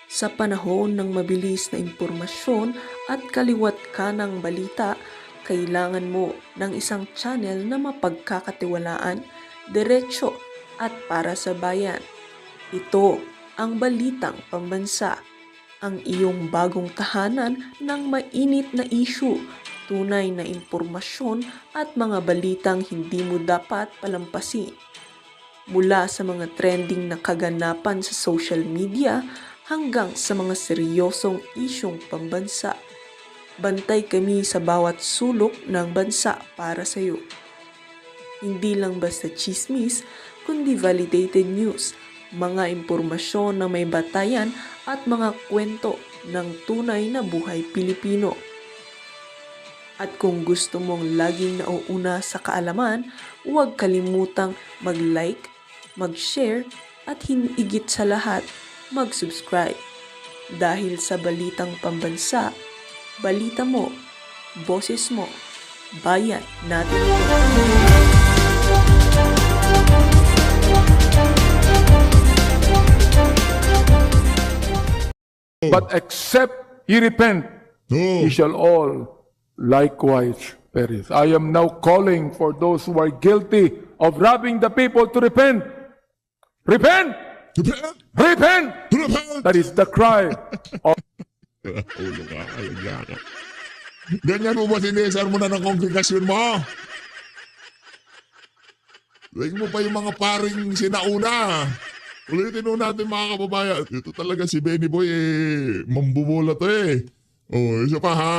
Sa panahon ng mabilis na impormasyon at kaliwat kanang balita, kailangan mo ng isang channel na mapagkakatiwalaan, diretsyo at para sa bayan. Ito ang Balitang Pambansa, ang iyong bagong tahanan ng mainit na issue, tunay na impormasyon at mga balitang hindi mo dapat palampasin. Mula sa mga trending na kaganapan sa social media hanggang sa mga seryosong isyong pambansa. Bantay kami sa bawat sulok ng bansa para sa iyo. Hindi lang basta chismis, kundi validated news, mga impormasyon na may batayan at mga kwento ng tunay na buhay Pilipino. At kung gusto mong laging nauuna sa kaalaman, huwag kalimutang mag-like, mag-share at higit sa lahat, mag-subscribe. Dahil sa Balitang Pambansa, balita mo, boses mo, bayan natin ito. But except ye repent, ye shall all likewise perish. I am now calling for those who are guilty of robbing the people to repent. Repent! Repent! Repent! Repent! That is the cry of Ulo ka, alagya ka. Ganyan mo ba sinesar mo na ng kongregasyon mo? Like mo pa yung mga paring sinauna. Ulitin mo natin mga kababayan. Ito talaga si Benny Boy mambubola to Oh, isa pa ha.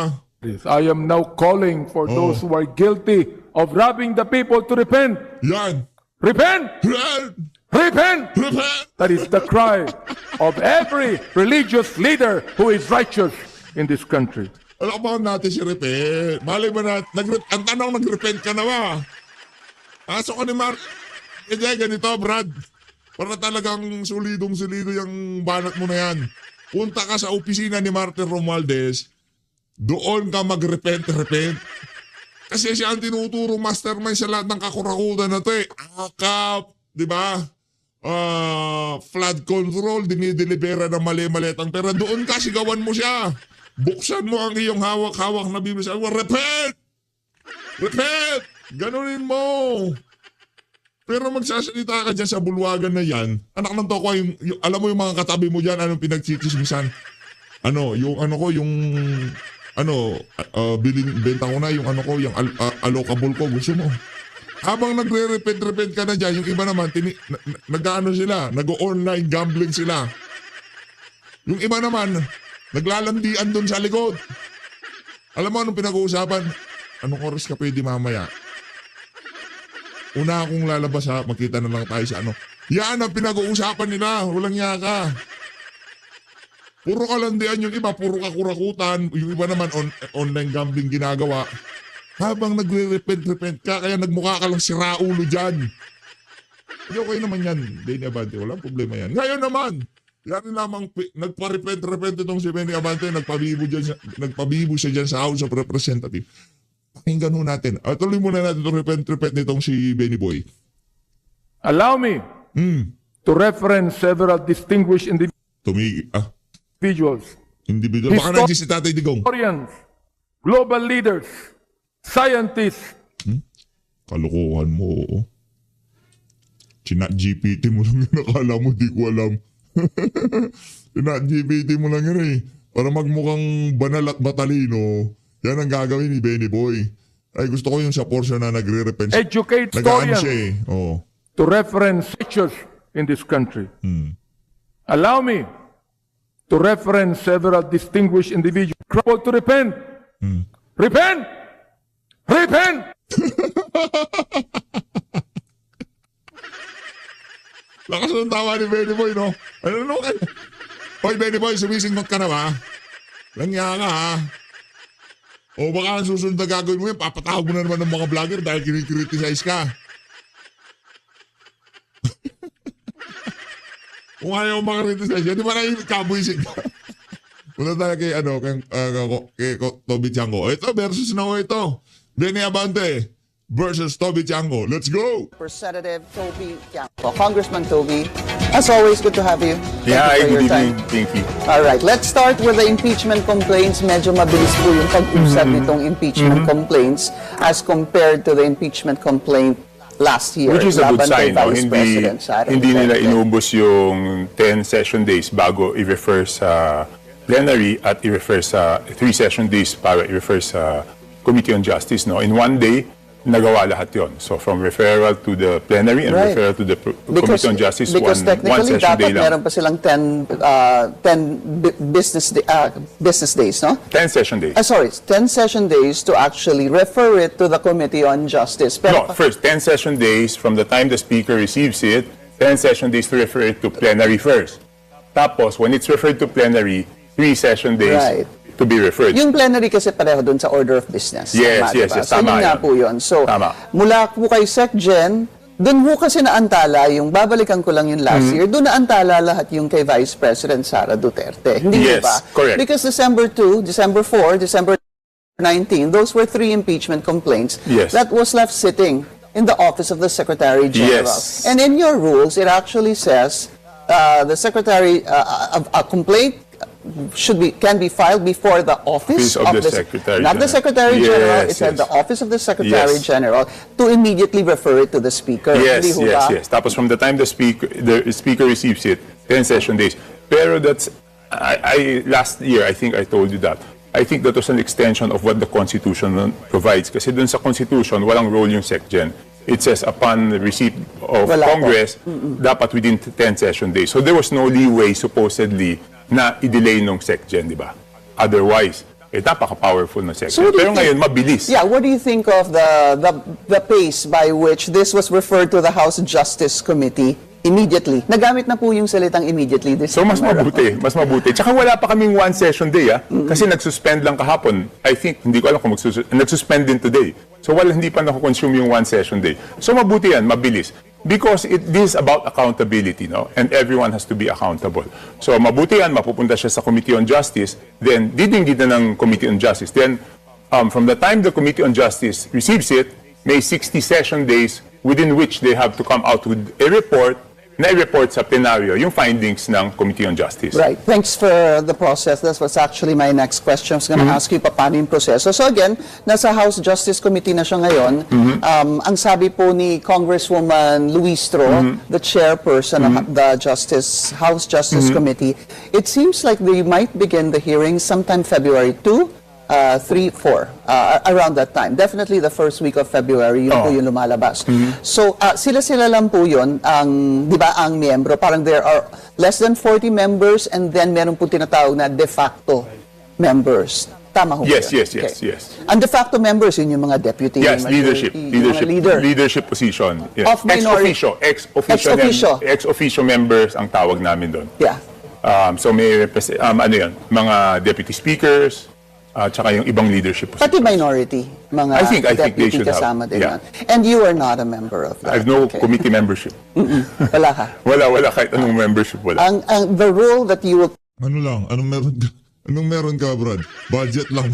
I am now calling for those who are guilty of robbing the people to repent. Yan. Repent! Repent! Repent! Repent! That is the cry of every religious leader who is righteous in this country. Alam ba natin si repent? Malay mo na, ang tanong nag-repent ka na ba? Asok ka ni Mark. Ganito, Brad. Para talagang solidong-solido yung banat mo na yan. Punta ka sa opisina ni Martin Romualdez, doon ka mag-repent. Kasi siya ang tinuturo mastermind sa lahat ng kakurakutan na to Akap, di ba? Flood control, dinidelibera ng mali-malitang pera. Doon ka, sigawan mo siya. Buksan mo ang iyong hawak-hawak na Biblia. Sabi mo, repent! Repent! Ganunin mo! Pero magsasalita ka dyan sa bulwagan na yan, anak ng toko, alam mo yung mga katabi mo dyan, anong pinagchichismisan? Benta ko na yung yung allocable ko, gusto mo. Habang nagre-repent ka na dyan, yung iba naman, nag-online gambling sila. Yung iba naman, naglalandian doon sa likod. Alam mo anong pinag-uusapan? Anong oras ka pwede mamaya? Una akong lalabas makita na lang tayo sa Yan ang pinag-uusapan nila, walang yaka. Puro kalandian yung iba, puro kakurakutan, yung iba naman online gambling ginagawa. Habang nagre-repent ka, kaya nagmukha ka lang si Raulo dyan. Okay naman yan, Benny Abante, walang problema yan. Ngayon naman, yan namang nagpa-repent itong si Benny Abante, nagpabibo siya dyan sa House of Representatives. Pakinggan ho natin. Tuloy muna natin itong repent nitong si Benny Boy. Allow me to reference several distinguished individuals. Baka nandiyan si Tatay Digong. Historians, global leaders, scientists. Kalokohan mo. Chinat-GPT mo lang yun. Nakala mo di ko alam. Chinat-GPT mo lang yun Para magmukhang banal at batalino. Yan ang gagawin ni Benny Boy. Ay gusto ko yung sa portion na nagre-repent. Educate historians to reference pictures in this country. Allow me to reference several distinguished individuals to repent. Repent! Repent! Lakas ng tawa ni Benny Boy, no? Hoy, Benny Boy, sumisingot ka na ba? Langya ka, ha? O baka ang susunod na gagawin mo yan, papatawag mo na naman ng mga vlogger dahil kinikriticize ka. Kung ayaw makriticize yan, di ba na kabuisig ka? Punta tayo kay Toby Tiangco. Ito versus na ito. Benny Abante versus Toby Tiangco. Let's go! Representative Toby Tiangco. Congressman Toby, As always, good to have you. Yeah, Thank you for good your time. evening. Thank you. All right, let's start with the impeachment complaints. Medyo mabilis po yung pag-usap nitong impeachment complaints as compared to the impeachment complaint last year. Which is a good laban kay sign, no? Vice President Sara Hindi nila Duterte. inubos yung 10 session days bago i-refer sa plenary at i-refer sa 3 session days para i-refer sa Committee on Justice. No? In one day, nagawa lahat yon. So from referral to the plenary and Right. referral to the Committee on Justice, because one technically session day dapat lang. meron pa silang 10 business days, no? 10 session days. Sorry, 10 session days to actually refer it to the Committee on Justice. Pero No, first, 10 session days from the time the Speaker receives it, 10 session days to refer it to plenary first. Tapos, when it's referred to plenary, 3 session days Right. to be referred. yung plenary kasi pareho dun sa order of business. Yes, Tama, yes, diba? yes. So, Tama yun nga yan. po yun. So, Tama. mula po kay SecGen, dun po kasi naantala yung, babalikan ko lang yung last year, dun naantala lahat yung kay Vice President Sara Duterte. Hindi Yes, ba? correct. Because December 2, December 4, December 19, those were 3 impeachment complaints Yes. that was left sitting in the office of the Secretary General. Yes. And in your rules, it actually says the Secretary, a complaint can be filed before the office Of the Secretary not the General. Secretary General. Yes, It said yes. the office of the Secretary Yes. General to immediately refer it to the Speaker. Yes, Hindi ho yes, ba? yes. Tapos from the time the speaker receives it, 10 session days. Pero that's, last year, I think I told you that. I think that was an extension of what the Constitution provides. Kasi dun sa Constitution, walang role yung SecGen. It says upon receipt of Wala po. Congress, dapat within 10 session days. So there was no leeway, supposedly, na i-delay nung SecGen, di ba? Otherwise, napaka-powerful ng SecGen. So what do you Pero ngayon, mabilis. Yeah, what do you think of the pace by which this was referred to the House Justice Committee immediately? Nagamit na po yung salitang immediately this So mas time around. mabuti, mas mabuti. Tsaka wala pa kaming one session day kasi nagsuspend lang kahapon. I think, hindi ko alam kung nagsuspend din today. So hindi pa nakukonsume yung one session day. So mabuti yan, mabilis. Because this is about accountability, no? And everyone has to be accountable. So mabuti yan, mapupunta siya sa Committee on Justice, then didinggit na ng Committee on Justice. Then from the time the Committee on Justice receives it, may 60 session days within which they have to come out with a report na i-report sa plenaryo yung findings ng Committee on Justice. Right. Thanks for the process. That was actually my next question. I was going to ask you paano yung proseso. So again, nasa House Justice Committee na siya ngayon. Ang sabi po ni Congresswoman Luistro, the chairperson of the House Justice Committee, it seems like they might begin the hearings sometime February 2, 3, 4, around that time. Definitely the first week of February, yun po yung lumalabas. So, sila-sila lang po yun, di ba, ang miyembro. Parang there are less than 40 members and then meron po tinatawag na de facto members. Tama ho ba Yes, yun? yes, yes, yes. Ang de facto members, yun yung mga deputy. Yes, yung leadership. yung mga leader. Leadership position. Yes. Of minority- Ex-officio. Ex-officio members ang tawag namin doon. Yeah. So may mga deputy speakers, tsaka yung ibang leadership positions. Pati minority, mga I think they deputy should have. kasama din Yeah. yun. And you are not a member of that. I have no Okay. committee membership. Wala ka. Wala kahit anong membership, wala. The role that you will Ano lang? Anong meron ka? Anong meron ka, Brad? Budget lang.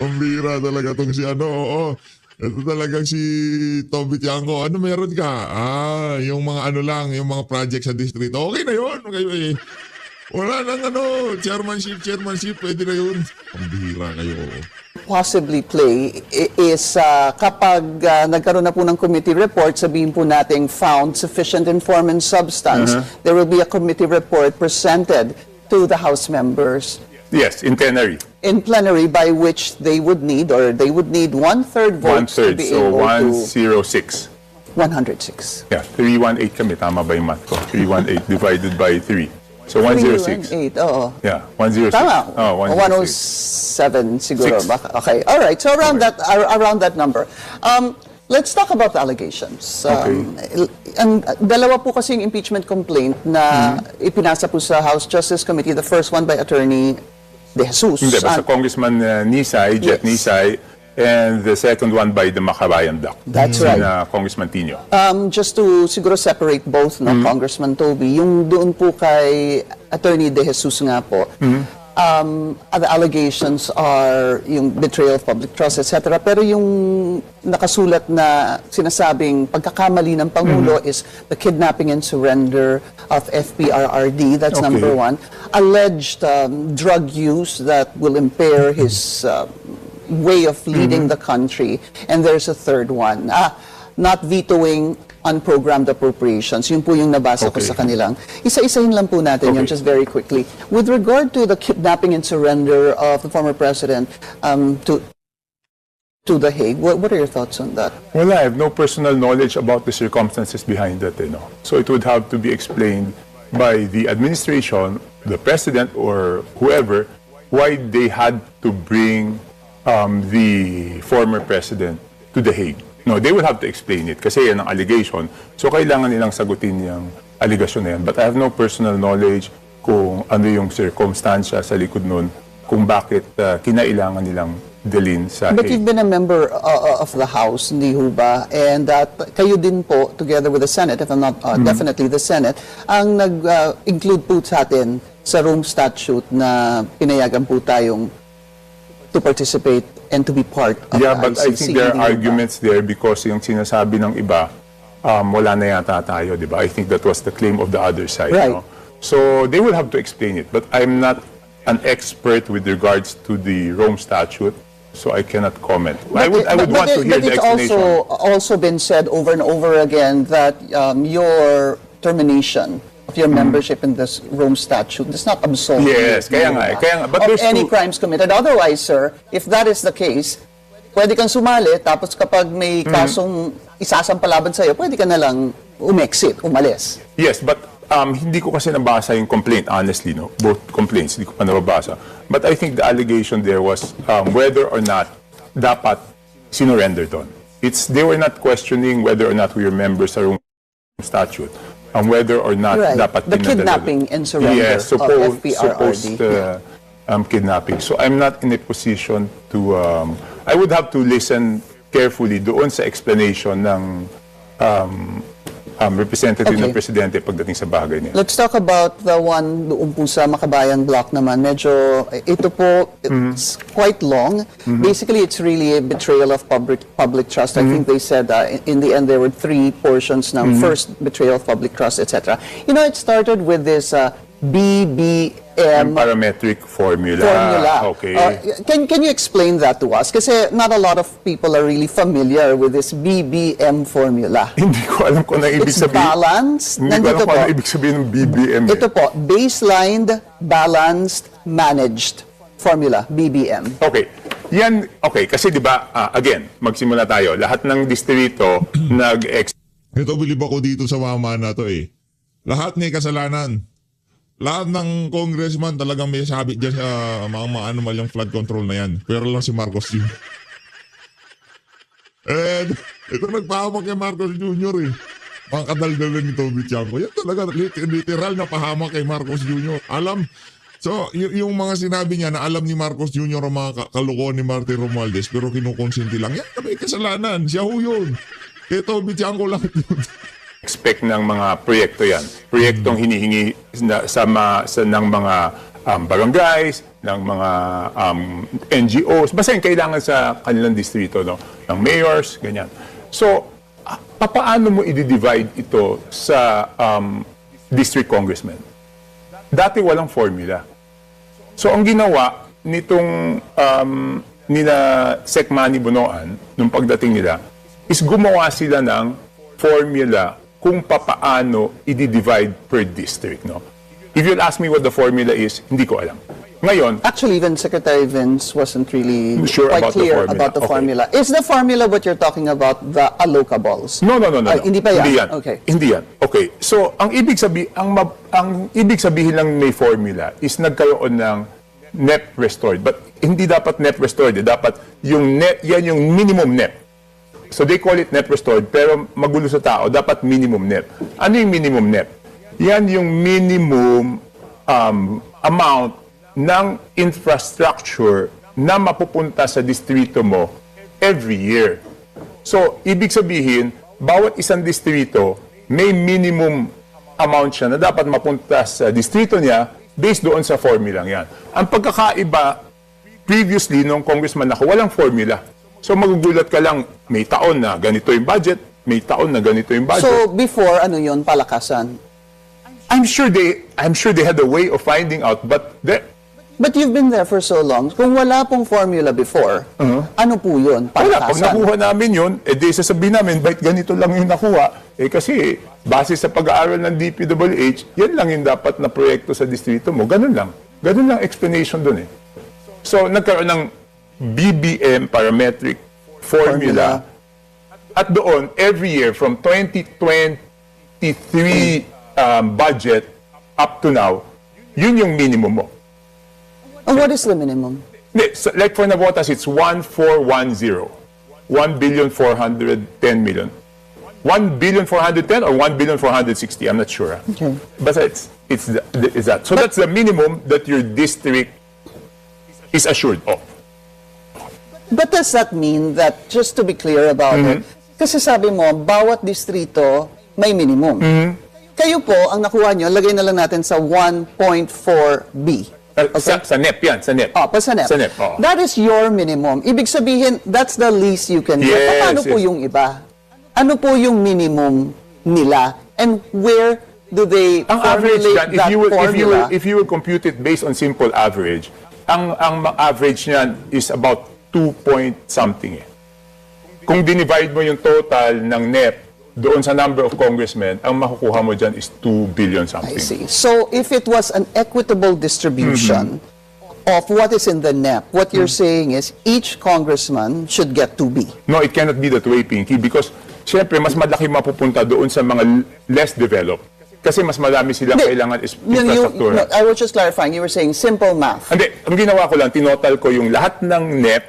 Ang bira talaga tong si ano, oo. Ito talagang si Toby Tiangco. Ano meron ka? Yung mga ano lang, yung mga project sa district. Okay na yun. Okay. Wala nang ano, chairmanship, pwede na yun. Ang bira kayo. possibly play is kapag nagkaroon na po ng committee report, sabihin po nating found sufficient inform and substance, there will be a committee report presented to the House members Yes, in plenary. in plenary, by which they would need, or they would need one-third votes to One-third, be so able 106. to 106. Yeah, 318 kami. Tama ba yung math ko? 318 divided by 3. So 106. 318, oo. Yeah, 106. Tama. Oh, 106. 107 siguro. Six. Baka. Okay. All right. So around that number. Let's talk about the allegations. Ang dalawa po kasing impeachment complaint na ipinasa po sa House Justice Committee. The first one by Attorney De Jesus. Hindi, basta Congressman Nisay, Jet Yes. Nisay, and the second one by the Makabayan Duck. That's right. Congressman Tino. Just to siguro separate both, no, Congressman Toby, yung doon po kay Attorney De Jesus nga po, the allegations are yung betrayal of public trust, etc. Pero yung nakasulat na sinasabing pagkakamali ng Pangulo is the kidnapping and surrender of Fprrd, that's Okay. number one. Alleged drug use that will impair his way of leading the country. And there's a third one, not vetoing unprogrammed appropriations. Yun po yung nabasa ko Okay. sa kanilang. Isa-isahin lang po natin yun Okay. just very quickly. With regard to the kidnapping and surrender of the former president to The Hague, what are your thoughts on that? Well, I have no personal knowledge about the circumstances behind that, So it would have to be explained by the administration, the president, or whoever, why they had to bring the former president to The Hague. No, they will have to explain it kasi yan ang allegation. So kailangan nilang sagutin yung allegation na yan. But I have no personal knowledge kung ano yung circumstansya sa likod nun, kung bakit kinailangan nilang dalhin sa But Hague. you've been a member of the House, hindi ho ba? And kayo din po, together with the Senate, if I'm not, definitely the Senate, ang nag-include po sa atin sa Rome Statute na pinayagan po tayong to participate and to be part of Yeah, the but I ICC, think there hindi ho are ba? arguments there because yung sinasabi ng iba, wala na yata tayo, di ba? I think that was the claim of the other side. Right. No? So they will have to explain it. But I'm not an expert with regards to the Rome Statute, so I cannot comment. I would want to hear the explanation. But it's also been said over and over again that your termination of your membership in this Rome Statute does not absolve Yes, you, kaya hindi nga, ba, kaya nga. But of there's any two- crimes committed. Otherwise, sir, if that is the case, pwede kang sumali, tapos kapag may kasong isasampalaban sa'yo, pwede ka na lang umalis. Yes, but hindi ko kasi nabasa yung complaint, honestly, no? Both complaints, hindi ko pa nababasa. But I think the allegation there was whether or not dapat sinurrender doon. They were not questioning whether or not we were members sa Rome Statute, whether or not Right. dapat The dinadala kidnapping doon. and surrender Yes, of FPRRD. supposed kidnapping. So I'm not in a position to, I would have to listen carefully doon sa explanation ng representative Okay. ng presidente pagdating sa bagay niya. Let's talk about the one doon po sa Makabayan Block naman. Medyo, ito po, it's quite long. Basically, it's really a betrayal of public trust. I think they said in the end there were three portions ng first betrayal of public trust, etc. You know, it started with this BBM Parametric formula. Okay. Can you explain that to us? Kasi not a lot of people are really familiar with this BBM formula. Hindi ko alam kung ano ibig It's sabihin. balanced. Hindi ko alam Nandito kung ano po. ibig sabihin ng BBM. Ito po, baselined, balanced, managed formula, BBM. Okay. Yan, okay. Kasi di ba, again, magsimula tayo. Lahat ng distrito nag-ex Ito bilib ako dito sa mama na to eh. Lahat may kasalanan. Lahat ng congressman talagang may sabi dyan sa mga anomal yung flood control na yan. Pero lang si Marcos Jr. And ito nagpahamak kay Marcos Jr. eh. Mga kadaldalan ni Toby Chanko. Yan talaga literal na pahamak kay Marcos Jr. So, yung mga sinabi niya na alam ni Marcos Jr. ang mga kalukuhan ni Martin Romualdez pero kinukonsinti lang. Yan may kasalanan. Siya ho yun. Kay Toby Chanko lang yun. expect ng mga proyekto yan. Proyektong hinihingi ng mga barangays, ng mga NGOs, basta yung kailangan sa kanilang distrito, no? Ng mayors, ganyan. So, paano mo i-divide ito sa district congressman? Dati walang formula. So, ang ginawa nitong nila Sec Manny Bonoan, nung pagdating nila, is gumawa sila ng formula kung papaano i-divide per district, no? If you'll ask me what the formula is, hindi ko alam. Ngayon, Actually, even Secretary Vince wasn't really Sure quite about the clear formula. about the Okay. formula. Is the formula what you're talking about, the allocables? no. Hindi pa yan? Hindi yan. Okay. Hindi yan. Okay. So, ang ibig sabihin lang may formula is nagkaroon ng net restored. But hindi dapat net restored. Dapat yung net, yan yung minimum net. So they call it net restored, pero magulo sa tao, dapat minimum net. Ano yung minimum net? Yan yung minimum amount ng infrastructure na mapupunta sa distrito mo every year. So, ibig sabihin, bawat isang distrito, may minimum amount siya na dapat mapunta sa distrito niya based doon sa formula yan. Ang pagkakaiba, previously, nung congressman ako, walang formula. So magugulat ka lang, may taon na ganito yung budget, may taon na ganito yung budget. So before, ano yun, palakasan? I'm sure they had a way of finding out, but But you've been there for so long. Kung wala pong formula before, ano po yun? wala. Pag Palakasan. nakuha namin yun, di sasabihin namin, bakit ganito lang yung nakuha? Kasi, base sa pag-aaral ng DPWH, yan lang yung dapat na proyekto sa distrito mo. Ganun lang. Ganun lang explanation dun eh. So, nagkaroon ng BBM parametric formula. At doon, every year, from 2023 budget up to now, yun yung minimum mo. And what is the minimum? So, like for Navotas, it's 1410. 1,410 million. 1,410 or 1,460, I'm not sure. Okay. But it's that. So that's the minimum that your district is assured of. But does that mean that, just to be clear about it, kasi sabi mo, bawat distrito may minimum. Kayo po, ang nakuha nyo, lagay na lang natin sa 1.4B. Sa NEP yan, sa NEP. Pa sa NEP. Sa NEP, oh. That is your minimum. Ibig sabihin, that's the least you can get. Yes, Paano po yes. yung iba? Ano po yung minimum nila? And where do they Ang average formulate dyan, that formula? if you will compute it based on simple average, ang average niyan is about 2 point something eh. Kung dinivide mo yung total ng NEP doon sa number of congressmen, ang makukuha mo dyan is 2 billion something. I see. So if it was an equitable distribution of what is in the NEP, what you're saying is each congressman should get 2B. No, it cannot be that way, Pinky, because syempre, mas malaki mapupunta doon sa mga less developed. Kasi mas marami silang kailangan is infrastructure. I was just clarifying, you were saying simple math. Hindi, ang ginawa ko lang, tinotal ko yung lahat ng NEP,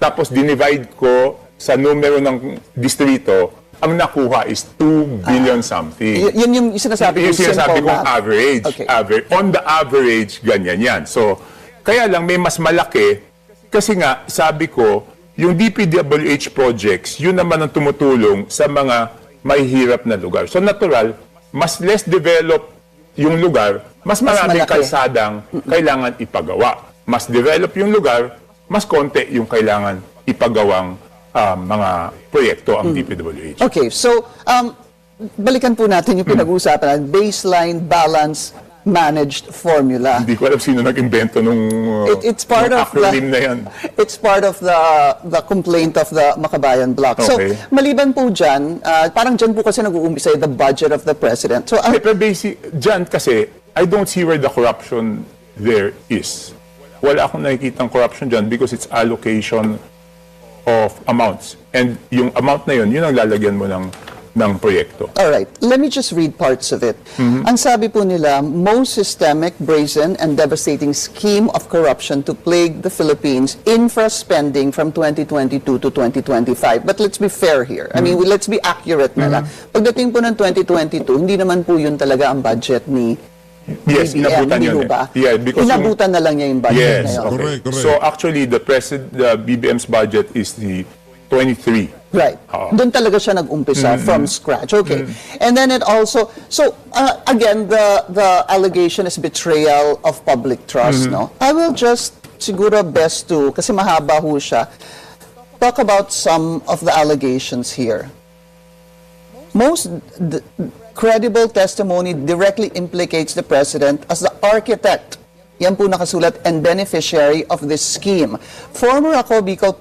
tapos dinivide ko sa numero ng distrito, ang nakuha is 2 billion something. Yun yung sinasabi Yung sinasabi simple kong math. average. Okay. On the average, ganyan yan. So, kaya lang may mas malaki, kasi nga, sabi ko, yung DPWH projects, yun naman ang tumutulong sa mga mahihirap na lugar. So, natural, mas less developed yung lugar, mas maraming malaki. kalsadang kailangan ipagawa. Mas develop yung lugar, mas konti yung kailangan ipagawang mga proyekto ang DPWH. Okay, so balikan po natin yung pinag-uusapan natin, baseline balance managed formula. Hindi ko alam sino nag-invento nung It's part nung of acronym na yan. It's part of the complaint of the Makabayan Bloc. So, Okay. maliban po dyan, parang dyan po kasi nag-uumpisa the budget of the president. So, Pero basic, dyan kasi, I don't see where the corruption there is. Wala akong nakikitang corruption dyan because it's allocation of amounts. And yung amount na yun ang lalagyan mo ng proyekto. all right, let me just read parts of it. Ang sabi po nila, most systemic, brazen, and devastating scheme of corruption to plague the Philippines, infra spending from 2022 to 2025. But let's be fair here. I mean, let's be accurate na lang. Pagdating po ng 2022, hindi naman po yun talaga ang budget ni Yes, BBM, inabutan hindi yun ho eh. ba? Yeah, because Inabutan na lang niya yung budget Yes, na yun. okay. Correct. So actually, the BBM's budget is the 23. Right. Doon talaga siya nag-umpisa from scratch. Okay. And then it also, so again, the allegation is betrayal of public trust, no? I will just, siguro best to, kasi mahaba ho siya, talk about some of the allegations here. Most credible testimony directly implicates the president as the architect. Yan po nakasulat, and beneficiary of this scheme. Former Ako Bicol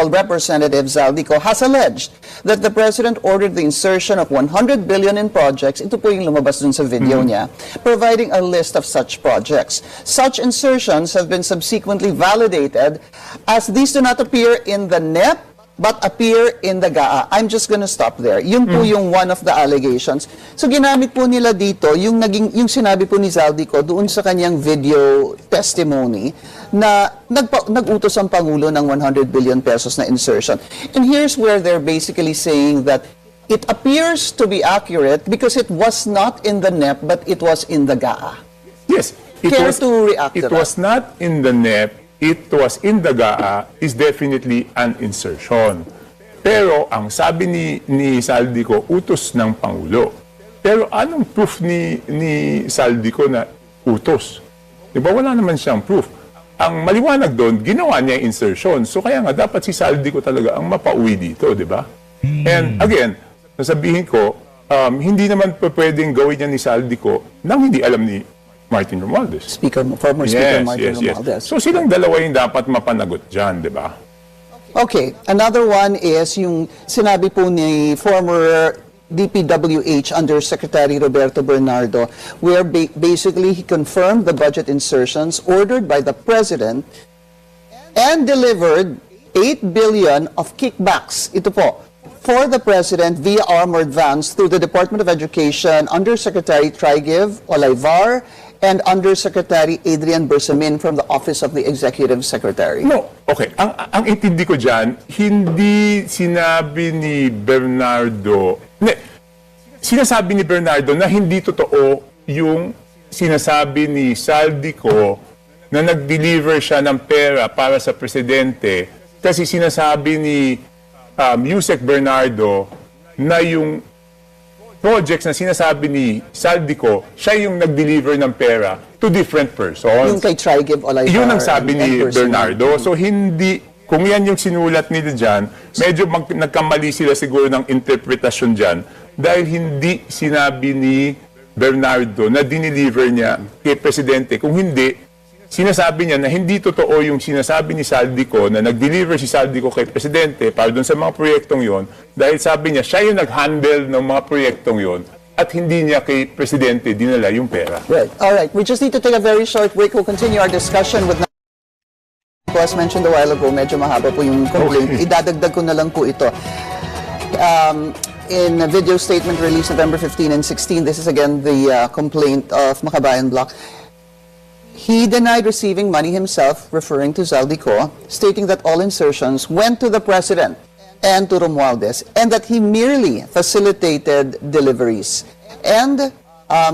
Representative Zaldico has alleged that the president ordered the insertion of 100 billion in projects, ito po yung lumabas dun sa video niya, providing a list of such projects. Such insertions have been subsequently validated as these do not appear in the NEP but appear in the GAA. I'm just gonna stop there. Yun po yung one of the allegations. So ginamit po nila dito yung sinabi po ni Zaldico doon sa kanyang video testimony na nag-utos ang Pangulo ng 100 billion pesos na insertion. And here's where they're basically saying that it appears to be accurate because it was not in the NEP but it was in the GAA. Yes. Care to react to It was not in the NEP, it was in the GAA, is definitely an insertion. Pero ang sabi ni Saldico, utos ng Pangulo. Pero anong proof ni Saldico na utos? Di ba? Wala naman siyang proof. Ang maliwanag doon, ginawa niya insertion. So kaya nga, dapat si Saldico talaga ang mapauwi dito, di ba? And again, nasabihin ko, hindi naman pwedeng gawin niya ni Saldico nang hindi alam ni Martin Romualdez. Former Speaker Martin Romualdez. So silang dalawa yung dapat mapanagot dyan, di ba? Okay, another one is yung sinabi po ni former DPWH Undersecretary Roberto Bernardo, where basically he confirmed the budget insertions ordered by the President and delivered 8 billion of kickbacks. Ito po, for the President via armored vans through the Department of Education, Undersecretary Trigiv Olaivar, and Undersecretary Adrian Bersamin from the Office of the Executive Secretary. No, okay. Ang intindi ko dyan, hindi sinabi ni Bernardo, sinasabi ni Bernardo na hindi totoo yung sinasabi ni Saldico na nag-deliver siya ng pera para sa presidente kasi sinasabi ni Yusek Bernardo na yung projects na sinasabi ni Saldico, siya yung nag-deliver ng pera to different persons. Yung kay Trigiv Olaivar. Yun ang sabi ni and Bernardo. So hindi, kung yan yung sinulat nila dyan, medyo nagkamali sila siguro ng interpretasyon dyan dahil hindi sinabi ni Bernardo na dineliver niya kay Presidente. Kung hindi, sinasabi niya na hindi totoo yung sinasabi ni Saldico na nag-deliver si Saldico kay Presidente para doon sa mga proyektong yon dahil sabi niya siya yung nag-handle ng mga proyektong yon at hindi niya kay Presidente dinala yung pera. Right. All right. We just need to take a very short break. We'll continue our discussion with as mentioned a while ago, medyo mahaba po yung complaint. Okay. Idadagdag ko na lang po ito. In a video statement released November 15 and 16, this is again the complaint of Makabayan Block. He denied receiving money himself, referring to Saldico, stating that all insertions went to the President and to Romualdez, and that he merely facilitated deliveries. And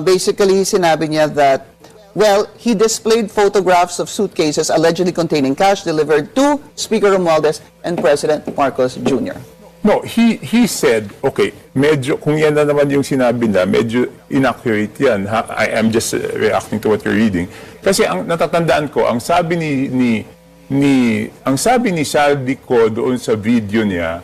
basically, sinabi niya that, well, he displayed photographs of suitcases allegedly containing cash delivered to Speaker Romualdez and President Marcos Jr. No, he said, okay, medyo, kung yan na naman yung sinabi na, medyo inaccurate yan. I am just reacting to what you're reading. Kasi ang natatandaan ko, ang sabi ni Saldico doon sa video niya,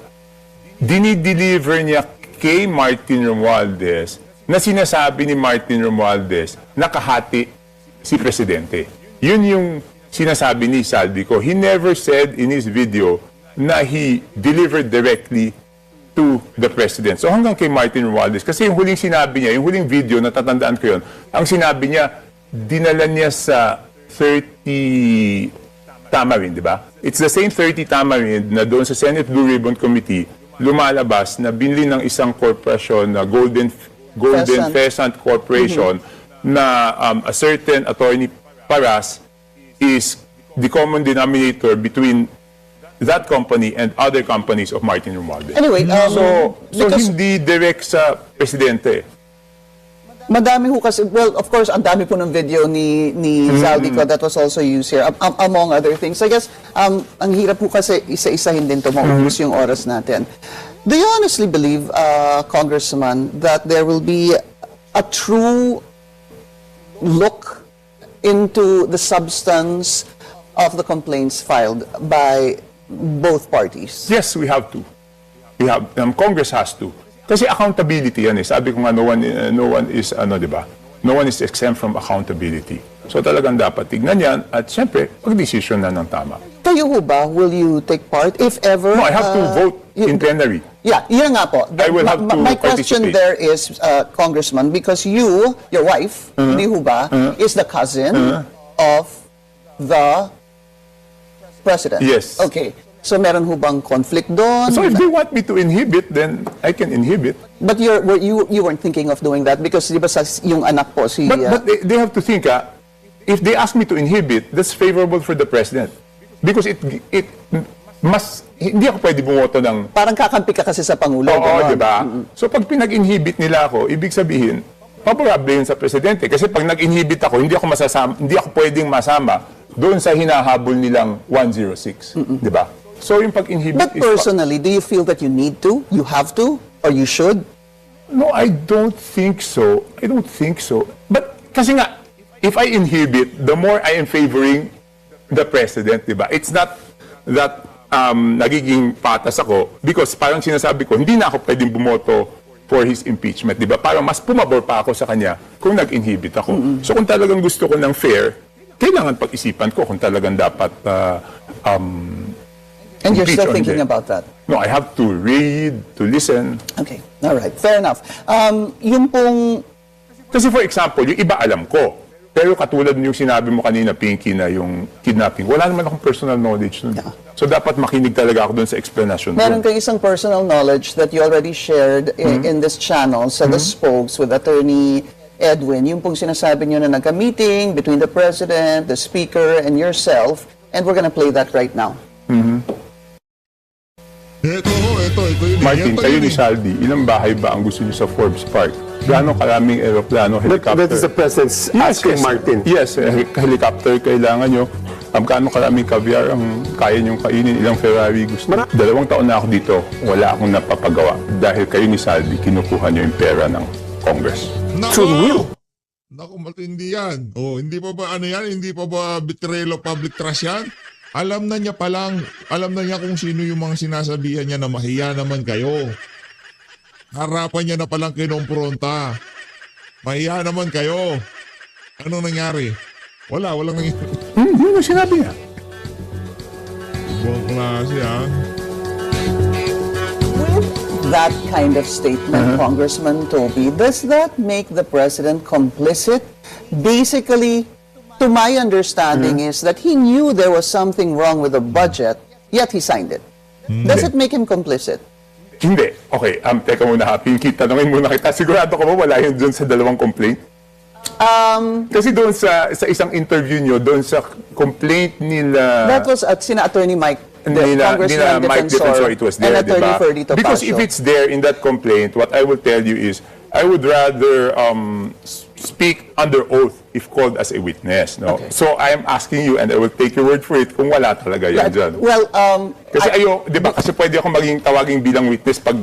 dinideliver niya kay Martin Romualdez na sinasabi ni Martin Romualdez na kahati si Presidente. Yun yung sinasabi ni Saldico. He never said in his video na he delivered directly to the President. So hanggang kay Martin Romualdez, kasi yung huling sinabi niya, yung huling video, natatandaan ko yun, ang sinabi niya, dinala niya sa 30 Tamarind, di ba? It's the same 30 Tamarind na doon sa Senate Blue Ribbon Committee, lumalabas na binili ng isang korporasyon na Golden Pheasant Corporation na a certain attorney Paras is the common denominator between that company and other companies of Martin Romualdez. Anyway, So because hindi direct sa presidente. madami ho kasi, well, of course, ang dami po ng video ni Saldico that was also used here, among other things. I guess, ang hirap po kasi isa-isahin din to, maubos yung oras natin. Do you honestly believe, Congressman, that there will be a true look into the substance of the complaints filed by both parties? Yes, we have to. We have, Congress has to. Kasi accountability yan eh. Sabi ko nga, no one is, di ba? No one is exempt from accountability. So talagang dapat tignan yan at siyempre, pag-desisyon na ng tama. Kayo ho ba, will you take part, if ever? No, I have to vote in plenary. Yeah, yun nga po. I will have to My question participate. there is, Congressman, because you, your wife, hindi ho ba, is the cousin of the President? Yes. Okay. So meron ho bang conflict doon? So if they want me to inhibit, then I can inhibit. But you weren't thinking of doing that because di ba yung anak po si... But they have to think, if they ask me to inhibit, that's favorable for the President. Because hindi ako pwede bumoto ng... Parang kakampi ka kasi sa Pangulo. Oo, ganon. di ba? So pag pinag-inhibit nila ako, ibig sabihin, favorable yun sa Presidente. Kasi pag nag-inhibit ako, hindi ako pwedeng masama doon sa hinahabol nilang 106. Di ba? So yung pag-inhibit But personally, do you feel that you need to, you have to, or you should? No, I don't think so. I don't think so. But kasi nga, if I inhibit, the more I am favoring the president, di ba? It's not that nagiging patas ako because parang sinasabi ko, hindi na ako pwedeng bumoto for his impeachment, di ba? Parang mas pumabor pa ako sa kanya kung nag-inhibit ako. So kung talagang gusto ko ng fair, kailangan pag-isipan ko kung talagang dapat And you're impeach still on thinking them. about that? No, I have to read, to listen. Okay, all right, fair enough. Yung pong, Kasi for example, yung iba alam ko. Pero katulad yung sinabi mo kanina, Pinky, na yung kidnapping, wala naman akong personal knowledge nun. Yeah. So dapat makinig talaga ako dun sa explanation. meron dun. kang isang personal knowledge that you already shared in this channel sa The Spokes with Attorney Edwin, yung pong sinasabi nyo na nagka-meeting between the President, the Speaker, and yourself, and we're gonna play that right now. Ito yun. Martin, Ito kayo yun ni eh. Saldi, ilang bahay ba ang gusto niyo sa Forbes Park? Gaano karaming aeroplano, helicopter? That is the President's asking, Martin. Yes, helicopter kailangan nyo. Gaano karaming caviar ang kaya nyong kainin? Ilang Ferrari gusto? 2 taon na ako dito, wala akong napapagawa. Dahil kayo ni Saldi, kinukuha nyo yung pera ng Congress. Nako! Nako, matindi yan. Oh, hindi pa ba ano yan? Hindi pa ba betrayal of public trust yan? Alam na niya kung sino yung mga sinasabihan niya na mahiya naman kayo. Harapan niya na palang kinompronta. Mahiya naman kayo. Anong nangyari? Walang nangyari. Hindi mo sinabi niya. Buong klase ha. That kind of statement, Congressman Toby, does that make the President complicit? Basically, to my understanding is that he knew there was something wrong with the budget, yet he signed it. Does it make him complicit? Hindi. Okay, teka muna ha, Pinky, tanongin muna kita. Sigurado ka ba wala yun dun sa 2 complaint? Kasi doon sa isang interview nyo, doon sa complaint nila... That was at sina Attorney Mike, the nila Congressman Mike Defensor, it was there, and Attorney diba? Fprrd Because if it's there in that complaint, what I will tell you is, I would rather speak under oath if called as a witness. No? Okay. So I am asking you, and I will take your word for it, kung wala talaga yan dyan. Well, Kasi di ba, kasi pwede ako maging tawaging bilang witness pag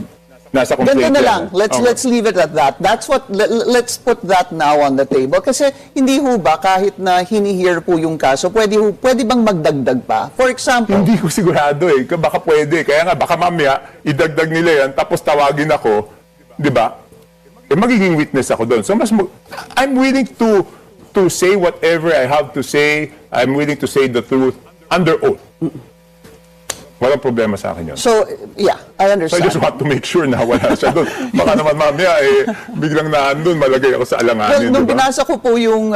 nasa complaint. ganito na yan, lang. eh. Let's leave it at that. That's what let's put that now on the table kasi hindi ho ba kahit na hini-hear po yung kaso, pwede bang magdagdag pa? For example, Hindi ko sigurado eh. Baka pwede. Kaya nga, baka mamaya, idagdag nila yan, tapos tawagin ako, di ba? Eh, magiging witness ako doon. So, I'm willing to say whatever I have to say. I'm willing to say the truth under oath. Walang problema sa akin yun. so yeah, I So, I understand. just want to make sure na wala siya doon. Baka naman mamaya, biglang naandun, malagay ako sa Well, alanganin, nung di ba? binasa ko po yung